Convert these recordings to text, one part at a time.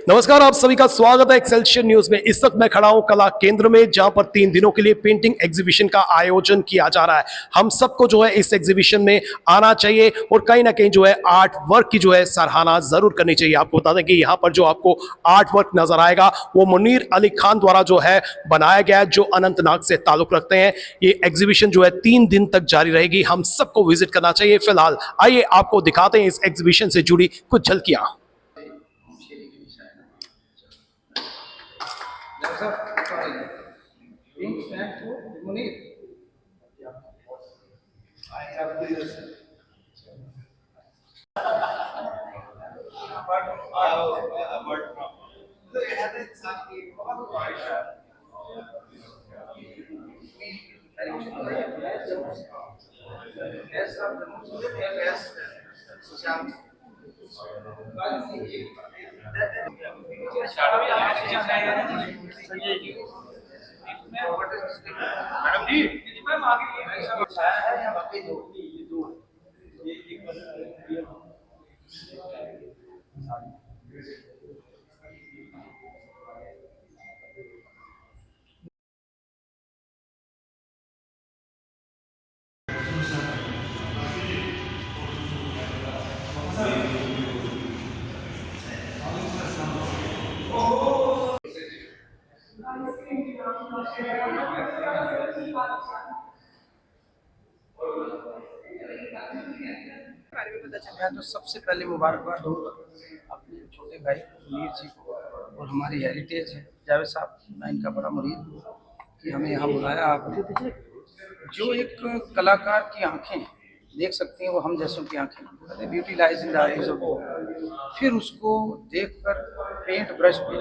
नमस्कार, आप सभी का स्वागत है एक्सेलशियर न्यूज में। इस वक्त मैं खड़ा हूं कला केंद्र में, जहां पर 3 दिनों के लिए पेंटिंग एग्जीबिशन का आयोजन किया जा रहा है। हम सबको जो है इस एग्जीबिशन में आना चाहिए और कहीं ना कहीं जो है आर्ट वर्क की जो है सराहना जरूर करनी चाहिए। आपको बता दें कि यहाँ पर जो आपको आर्ट वर्क नजर आएगा वो मुनीर अली खान द्वारा जो है बनाया गया है, जो अनंतनाग से ताल्लुक रखते हैं। ये एग्जीबिशन जो है 3 दिन तक जारी रहेगी, हम सबको विजिट करना चाहिए। फिलहाल आइए आपको दिखाते हैं इस एग्जीबिशन से जुड़ी कुछ झलकियां। मैडम जी, मैम आगे छाया है या बाकी दो ये एक मैं तो सबसे पहले मुबारकबाद दूंगा अपने छोटे भाई मीर जी को, और हमारी हेरिटेज है जावेद साहब, मैं इनका बड़ा मुरीद हूँ कि हमें यहाँ बुलाया आपने। जो एक कलाकार की आंखें देख सकती हैं वो हम जैसों की आंखें, beauty lies in the eyes of God. फिर उसको देखकर पेंट ब्रश पे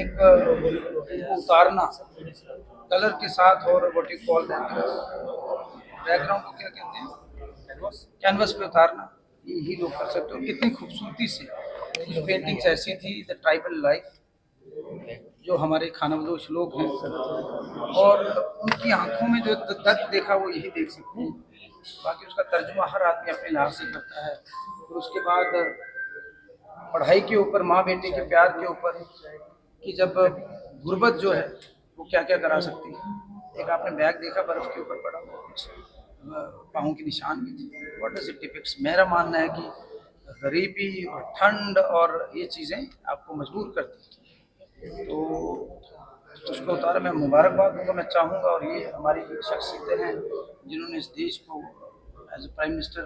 एक उसको उतारना कलर के साथ, और what you call that background को क्या कहते हैं, कैनवस पे उतारना, यही लोग कर सकते हो। कितनी खूबसूरती से कुछ पेंटिंग्स ऐसी थी, द ट्राइबल लाइफ, जो हमारे खानाबदोश लोग हैं, और उनकी आंखों में जो दर्द देखा वो यही देख सकते हैं। बाकी उसका तर्जुमा हर आदमी अपने लिहाज से करता है। और उसके बाद पढ़ाई के ऊपर, माँ बेटे के प्यार के ऊपर, कि जब गुर्बत जो है वो क्या क्या करा सकती है। एक आपने बैग देखा बर्फ के ऊपर पड़ा हुआ, कुछ पाँव के निशान भी थे। What does it depicts? मेरा मानना है कि गरीबी और ठंड और ये चीज़ें आपको मजबूर करती हैं। तो उसको उतारा, मैं मुबारकबाद दूंगा। मैं चाहूँगा, और ये हमारी शख्सियतें हैं जिन्होंने इस देश को एज ए प्राइम मिनिस्टर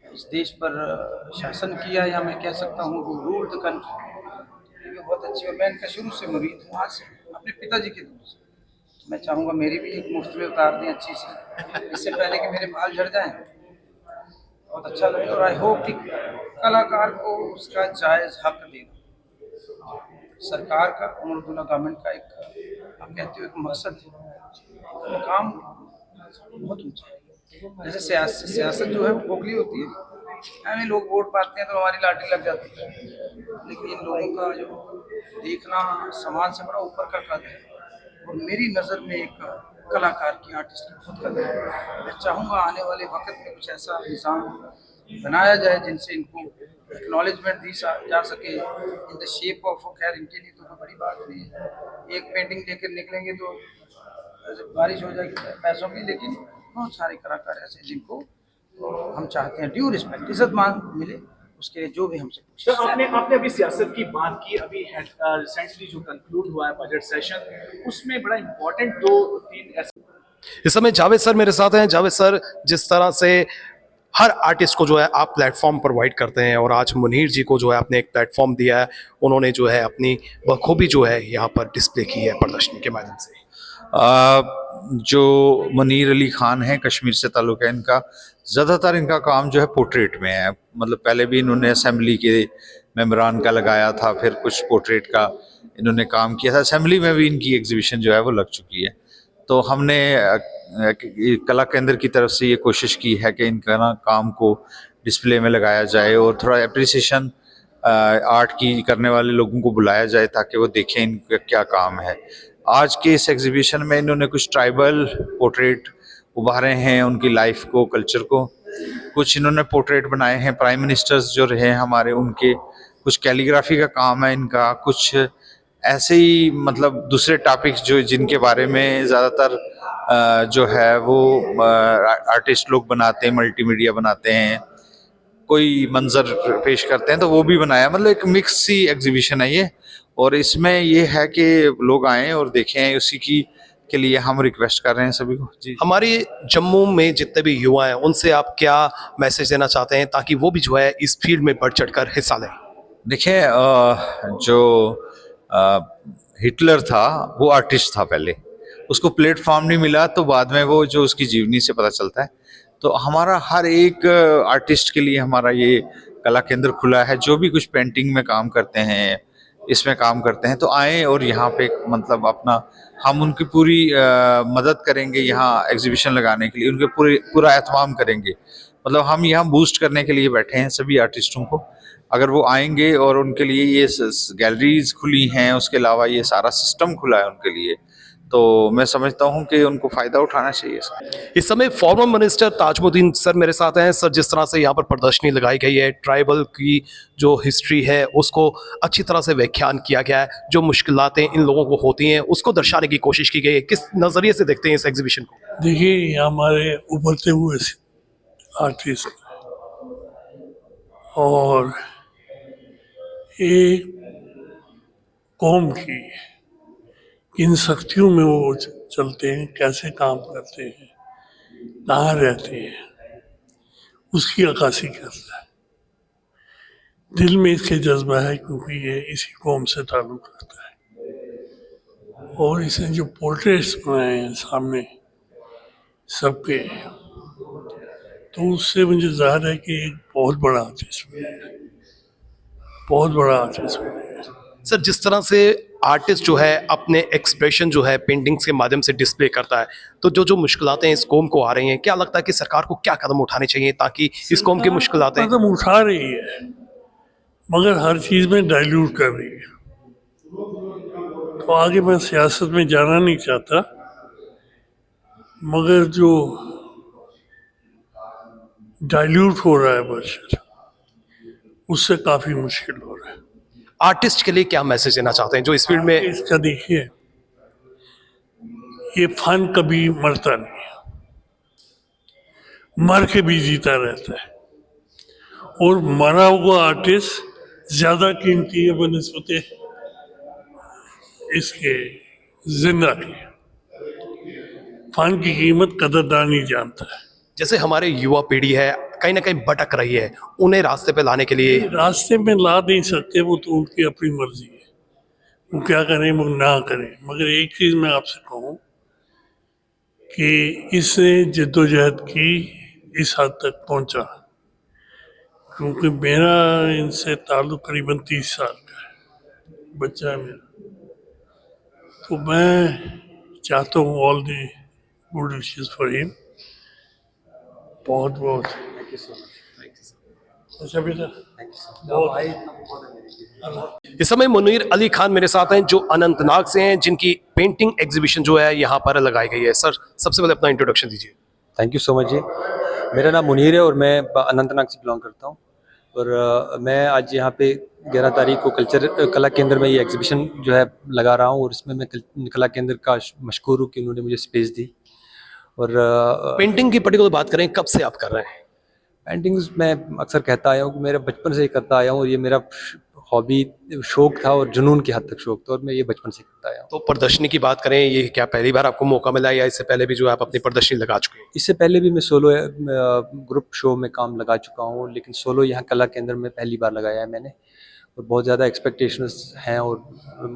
इस देश पर शासन किया, या मैं कह सकता हूँ वो रूल द कंट्री, ये बहुत अच्छी। और मैं इनका शुरू से मुरीद हूँ, आज से अपने पिताजी के दूर से। मैं चाहूँगा मेरी भी एक मुफ्त में उतार दें अच्छी सी, इससे पहले कि मेरे बाल झड़ जाएं। बहुत अच्छा लगे, और आई होप कि कलाकार को उसका जायज़ हक देना सरकार का, उमरदुल्ला गवर्नमेंट का एक, आप कहते हो एक मकसद है, मकाम बहुत ऊँचा है। जैसे सियासत जो है वो खोखली होती है, यानी लोग वोट पाते हैं तो हमारी लाठी लग जाती है, लेकिन इन लोगों का जो देखना समाज से बड़ा ऊपर का कद है। और मेरी नज़र में एक कलाकार की, आर्टिस्ट की बहुत कदर है। मैं चाहूँगा आने वाले वक्त में कुछ ऐसा निज़ाम बनाया जाए जिनसे इनको एक्नॉलेजमेंट दी जा सके इन द शेप ऑफ, खैर इनके लिए तो कोई बड़ी बात नहीं है, एक पेंटिंग लेकर निकलेंगे तो बारिश हो जाएगी पैसों की, लेकिन बहुत सारे कलाकार ऐसे जिनको हम चाहते हैं ड्यू रिस्पेक्ट, इज्जत मान मिले, उसके लिए जो भी हमसे पूछे। सर, आपने आपने अभी सियासत की बात की। अभी रिसेंटली जो कंक्लूड हुआ है बजट सेशन, उसमें बड़ा इम्पोर्टेंट 2-3 ऐसे। इस समय जावेद सर मेरे साथ हैं। जावेद सर, जिस तरह से हर आर्टिस्ट को जो है आप प्लेटफॉर्म प्रोवाइड करते हैं, और आज मुनीर जी को जो है आपने एक प्लेटफॉर्म दिया है, उन्होंने जो है अपनी बखूबी जो है यहाँ पर डिस्प्ले की है प्रदर्शनी के माध्यम से। जो मुनीर अली खान है, कश्मीर से ताल्लुक़ है इनका। ज़्यादातर इनका काम जो है पोर्ट्रेट में है। मतलब पहले भी इन्होंने असेंबली के मेम्बरान का लगाया था, फिर कुछ पोर्ट्रेट का इन्होंने काम किया था। असेंबली में भी इनकी एग्जीबिशन जो है वो लग चुकी है। तो हमने कला केंद्र की तरफ से ये कोशिश की है कि इनका ना काम को डिस्प्ले में लगाया जाए, और थोड़ा एप्रिसिएशन आर्ट की करने वाले लोगों को बुलाया जाए ताकि वो देखें इनका क्या काम है। आज के इस एग्जीबिशन में इन्होंने कुछ ट्राइबल पोर्ट्रेट उभारे हैं, उनकी लाइफ को, कल्चर को। कुछ इन्होंने पोर्ट्रेट बनाए हैं प्राइम मिनिस्टर्स जो रहे हमारे, उनके कुछ कैलीग्राफी का काम है इनका, कुछ ऐसे ही मतलब दूसरे टॉपिक्स जो जिनके बारे में ज़्यादातर जो है वो आर्टिस्ट लोग बनाते हैं, मल्टीमीडिया बनाते हैं, कोई मंजर पेश करते हैं, तो वो भी बनाया। मतलब एक मिक्स सी एग्जीबिशन है ये, और इसमें ये है कि लोग आएँ और देखें, उसी की के लिए हम रिक्वेस्ट कर रहे हैं सभी को जी। हमारे जम्मू में जितने भी युवा हैं उनसे आप क्या मैसेज देना चाहते हैं ताकि वो भी जो है इस फील्ड में बढ़ चढ़कर हिस्सा लें? देखिए जो हिटलर था वो आर्टिस्ट था पहले, उसको प्लेटफॉर्म नहीं मिला, तो बाद में वो जो उसकी जीवनी से पता चलता है। तो हमारा हर एक आर्टिस्ट के लिए हमारा ये कला केंद्र खुला है। जो भी कुछ पेंटिंग में काम करते हैं, इसमें काम करते हैं, तो आएँ और यहाँ पे मतलब अपना हम उनकी पूरी मदद करेंगे यहाँ एग्जीबिशन लगाने के लिए, उनके पूरा एहतमाम करेंगे। मतलब हम यहाँ बूस्ट करने के लिए बैठे हैं सभी आर्टिस्टों को। अगर वो आएंगे और उनके लिए ये गैलरीज खुली हैं, उसके अलावा ये सारा सिस्टम खुला है उनके लिए, तो मैं समझता हूँ कि उनको फ़ायदा उठाना चाहिए इसका। इस समय फॉर्मर मिनिस्टर ताजमुद्दीन सर मेरे साथ हैं। सर, जिस तरह से यहाँ पर प्रदर्शनी लगाई गई है, ट्राइबल की जो हिस्ट्री है उसको अच्छी तरह से व्याख्यान किया गया है, जो मुश्किलातें इन लोगों को होती हैं उसको दर्शाने की कोशिश की गई है। किस नज़रिए से देखते हैं इस एग्जीबिशन को? देखिए, ये हमारे उभरते हुए आर्टिस्ट और एक कौम की किन शक्तियों में वो चलते हैं, कैसे काम करते हैं, कहाँ रहते हैं, उसकी अक्कासी करता है। दिल में इसके जज्बा है क्योंकि ये इसी कौम से ताल्लुक़ रखता है। और इसने जो पोर्ट्रेट्स बनाए हैं सामने सबके, तो उससे मुझे ज़ाहिर है कि एक बहुत बड़ा आर्टिस्ट बनेगा, बहुत बड़ा आर्टिस्ट बनेगा। सर, जिस तरह से आर्टिस्ट जो है अपने एक्सप्रेशन जो है पेंटिंग्स के माध्यम से डिस्प्ले करता है, तो जो जो मुश्किलातें इस कौम को आ रही हैं, क्या लगता है कि सरकार को क्या कदम उठाने चाहिए ताकि इस कौम की मुश्किलातें? कदम उठा रही है मगर हर चीज़ में डाइल्यूट कर रही है। तो आगे मैं सियासत में जाना नहीं चाहता, मगर जो डाइल्यूट हो रहा है वर्षन, उससे काफ़ी मुश्किल हो रहा है। आर्टिस्ट के लिए क्या मैसेज देना चाहते हैं जो इस फील्ड में? इसका देखिए, ये फन कभी मरता नहीं है, मर के भी जीता रहता है। और मरा हुआ आर्टिस्ट ज्यादा कीमती है बनस्बत इसके जिंदा की। फन की कीमत कदरदान नहीं जानता है। जैसे हमारे युवा पीढ़ी है कहीं ना कहीं भटक रही है, उन्हें रास्ते पे लाने के लिए रास्ते में ला नहीं सकते, वो तो उनकी अपनी मर्जी है, वो क्या करें वो ना करें। मगर एक चीज़ मैं आपसे कहूँ कि इसने जद्दोजहद की, इस हद तक पहुँचा, क्योंकि मेरा इनसे ताल्लुक़ करीबन 30 साल का है, बच्चा है मेरा। तो मैं चाहता हूँ all the good wishes for him. बहुत बहुत अच्छा बेटा, इस समय मुनीर अली खान मेरे साथ हैं जो अनंतनाग से हैं, जिनकी पेंटिंग एग्जीबिशन जो है यहाँ पर लगाई गई है। सर, सबसे पहले अपना इंट्रोडक्शन दीजिए। थैंक यू सो मच जी। मेरा नाम मुनीर है और मैं अनंतनाग से बिलोंग करता हूँ। और मैं आज यहाँ पे 11 तारीख को कला केंद्र में ये एग्जीबिशन जो है लगा रहा हूँ, और इसमें मैं कला केंद्र का मशकूर हूँ कि उन्होंने मुझे स्पेस दी। और पेंटिंग की पर्टिकुलर बात करें, कब से आप कर रहे हैं? पेंटिंग्स मैं अक्सर कहता आया हूँ कि मेरा बचपन से ही करता आया हूँ, और ये मेरा हॉबी, शौक था और जुनून की हद तक शौक था, और मैं ये बचपन से करता आया हूँ। तो प्रदर्शनी की बात करें, ये क्या पहली बार आपको मौका मिला या इससे पहले भी जो है आप अपनी प्रदर्शनी लगा चुके हैं? इससे पहले भी मैं सोलो ग्रुप शो में काम लगा चुका हूँ, लेकिन सोलो यहाँ कला केंद्र में पहली बार लगाया है मैंने। और बहुत ज़्यादा एक्सपेक्टेशंस हैं और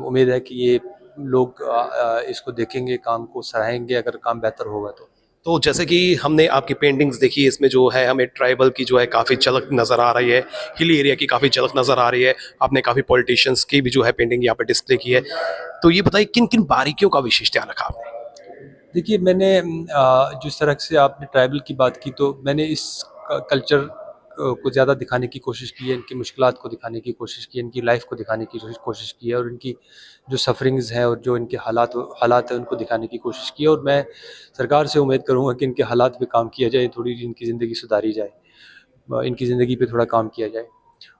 उम्मीद है कि ये लोग इसको देखेंगे, काम को सराहेंगे अगर काम बेहतर होगा तो। जैसे कि हमने आपकी पेंटिंग्स देखी, इसमें जो है हमें ट्राइबल की जो है काफ़ी झलक नज़र आ रही है, हिली एरिया की काफ़ी झलक नज़र आ रही है। आपने काफ़ी पॉलिटिशियंस की भी जो है पेंटिंग यहाँ पर डिस्प्ले की है। तो ये बताइए किन किन बारीकियों का विशेष ध्यान रखा आपने? देखिए, मैंने जिस तरह से आपने ट्राइबल की बात की, तो मैंने इस कल्चर को ज़्यादा दिखाने की कोशिश की है, इनकी मुश्किलात को दिखाने की कोशिश की है, इनकी लाइफ को दिखाने की कोशिश की है, और इनकी जो सफरिंग्स हैं और जो इनके हालात हैं उनको दिखाने की कोशिश की है। और मैं सरकार से उम्मीद करूँगा कि इनके हालात पे काम किया जाए, थोड़ी इनकी ज़िंदगी सुधारी जाए, इनकी ज़िंदगी पे थोड़ा काम किया जाए।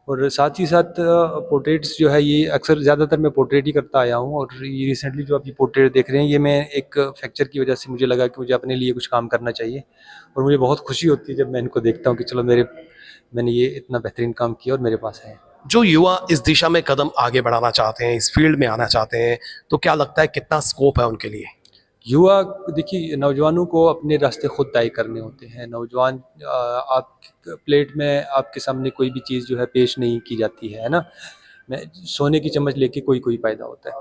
और साथ ही साथ पोर्ट्रेट्स जो है ये अक्सर ज़्यादातर मैं पोर्ट्रेट ही करता आया हूँ, और ये रिसेंटली जो आप ये पोर्ट्रेट देख रहे हैं, ये मैं एक फ्रैक्चर की वजह से मुझे लगा कि मुझे अपने लिए कुछ काम करना चाहिए, और मुझे बहुत खुशी होती है जब मैं इनको देखता हूँ कि चलो मैंने ये इतना बेहतरीन काम किया और मेरे पास है। जो युवा इस दिशा में कदम आगे बढ़ाना चाहते हैं, इस फील्ड में आना चाहते हैं, तो क्या लगता है कितना स्कोप है उनके लिए? युवा, देखिए, नौजवानों को अपने रास्ते खुद तय करने होते हैं। नौजवान, आप प्लेट में आपके सामने कोई भी चीज़ जो है पेश नहीं की जाती है ना। मैं सोने की चम्मच लेके कोई पैदा होता है,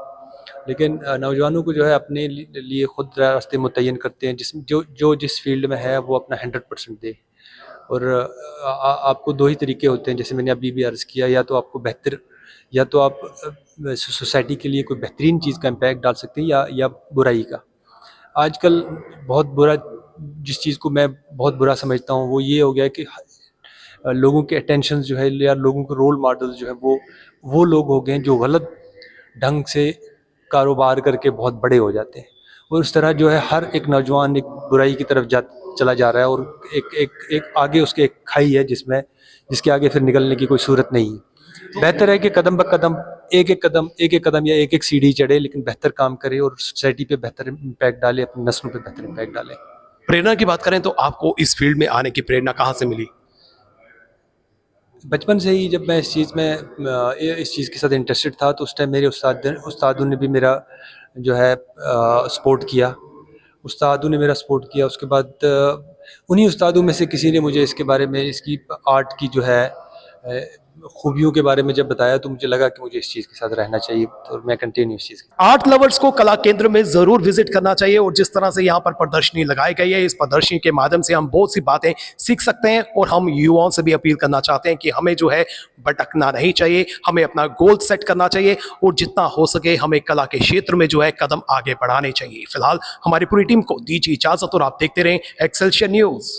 लेकिन नौजवानों को जो है अपने लिए खुद रास्ते मुतय्यन करते हैं, जिस फील्ड में है वो अपना 100% दे। और आपको दो ही तरीके होते हैं, जैसे मैंने अभी भी अर्ज़ किया, या तो आप सोसाइटी के लिए कोई बेहतरीन चीज़ का इम्पैक्ट डाल सकते हैं, या बुराई का। आजकल बहुत बुरा, जिस चीज़ को मैं बहुत बुरा समझता हूँ वो ये हो गया है कि लोगों के अटेंशन जो है, या लोगों के रोल मॉडल जो है, वो लोग हो गए हैं जो गलत ढंग से कारोबार करके बहुत बड़े हो जाते हैं, और उस तरह जो है हर एक नौजवान एक बुराई की तरफ चला जा रहा है, और एक आगे उसके एक खाई है जिसके आगे फिर निकलने की कोई सूरत नहीं है। बेहतर है कि कदम ब कदम, एक एक कदम या एक एक सीढ़ी चढ़े, लेकिन बेहतर काम करे और सोसाइटी पे बेहतर इम्पैक्ट डाले, अपनी नस्लों पे बेहतर इम्पैक्ट डाले। प्रेरणा की बात करें तो आपको इस फील्ड में आने की प्रेरणा कहाँ से मिली? बचपन से ही जब मैं इस चीज़ के साथ इंटरेस्टेड था, तो उस टाइम मेरे उस्तादों ने भी मेरा जो है सपोर्ट किया। उसके बाद उन्हीं उस्तादों में से किसी ने मुझे इसके बारे में, इसकी आर्ट की जो है खूबियों के बारे में जब बताया, तो मुझे लगा कि मुझे इस चीज़ के साथ रहना चाहिए, तो मैं कंटिन्यू इस चीज़। आर्ट लवर्स को कला केंद्र में जरूर विजिट करना चाहिए, और जिस तरह से यहाँ पर प्रदर्शनी लगाई गई है, इस प्रदर्शनी के माध्यम से हम बहुत सी बातें सीख सकते हैं, और हम युवाओं से भी अपील करना चाहते हैं कि हमें जो है भटकना नहीं चाहिए, हमें अपना गोल सेट करना चाहिए, और जितना हो सके हमें कला के क्षेत्र में जो है कदम आगे बढ़ाने चाहिए। फिलहाल हमारी पूरी टीम को दीजिए इजाजत, और आप देखते रहें एक्सेलशियर न्यूज।